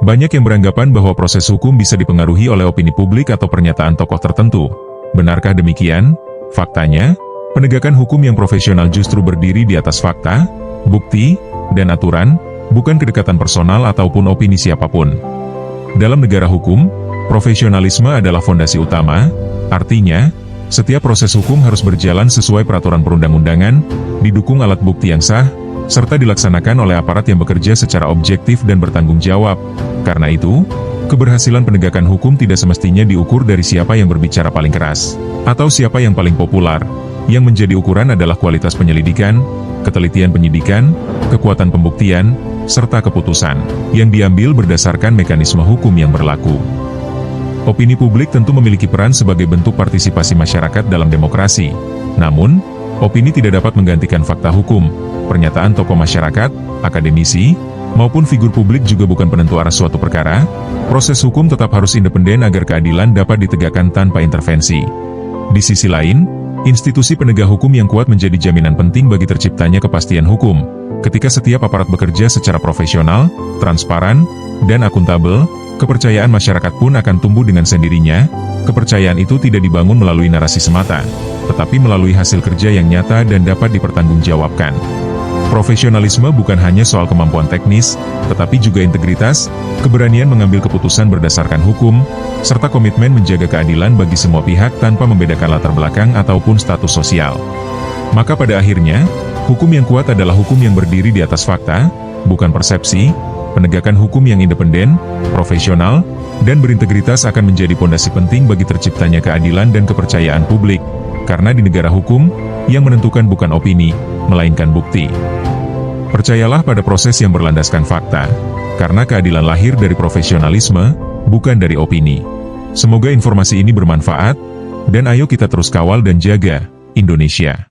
Banyak yang beranggapan bahwa proses hukum bisa dipengaruhi oleh opini publik atau pernyataan tokoh tertentu. Benarkah demikian? Faktanya, penegakan hukum yang profesional justru berdiri di atas fakta, bukti, dan aturan, bukan kedekatan personal ataupun opini siapapun. Dalam negara hukum, profesionalisme adalah fondasi utama, artinya, setiap proses hukum harus berjalan sesuai peraturan perundang-undangan, didukung alat bukti yang sah, serta dilaksanakan oleh aparat yang bekerja secara objektif dan bertanggung jawab. Karena itu, keberhasilan penegakan hukum tidak semestinya diukur dari siapa yang berbicara paling keras, atau siapa yang paling populer. Yang menjadi ukuran adalah kualitas penyelidikan, ketelitian penyidikan, kekuatan pembuktian, serta keputusan yang diambil berdasarkan mekanisme hukum yang berlaku. Opini publik tentu memiliki peran sebagai bentuk partisipasi masyarakat dalam demokrasi. Namun, opini tidak dapat menggantikan fakta hukum. Pernyataan tokoh masyarakat, akademisi, maupun figur publik juga bukan penentu arah suatu perkara. Proses hukum tetap harus independen agar keadilan dapat ditegakkan tanpa intervensi. Di sisi lain, institusi penegak hukum yang kuat menjadi jaminan penting bagi terciptanya kepastian hukum. Ketika setiap aparat bekerja secara profesional, transparan, dan akuntabel, kepercayaan masyarakat pun akan tumbuh dengan sendirinya. Kepercayaan itu tidak dibangun melalui narasi semata, tetapi melalui hasil kerja yang nyata dan dapat dipertanggungjawabkan. Profesionalisme bukan hanya soal kemampuan teknis, tetapi juga integritas, keberanian mengambil keputusan berdasarkan hukum, serta komitmen menjaga keadilan bagi semua pihak tanpa membedakan latar belakang ataupun status sosial. Maka pada akhirnya, hukum yang kuat adalah hukum yang berdiri di atas fakta, bukan persepsi. Penegakan hukum yang independen, profesional, dan berintegritas akan menjadi pondasi penting bagi terciptanya keadilan dan kepercayaan publik. Karena di negara hukum, yang menentukan bukan opini, melainkan bukti. Percayalah pada proses yang berlandaskan fakta, karena keadilan lahir dari profesionalisme, bukan dari opini. Semoga informasi ini bermanfaat, dan ayo kita terus kawal dan jaga Indonesia.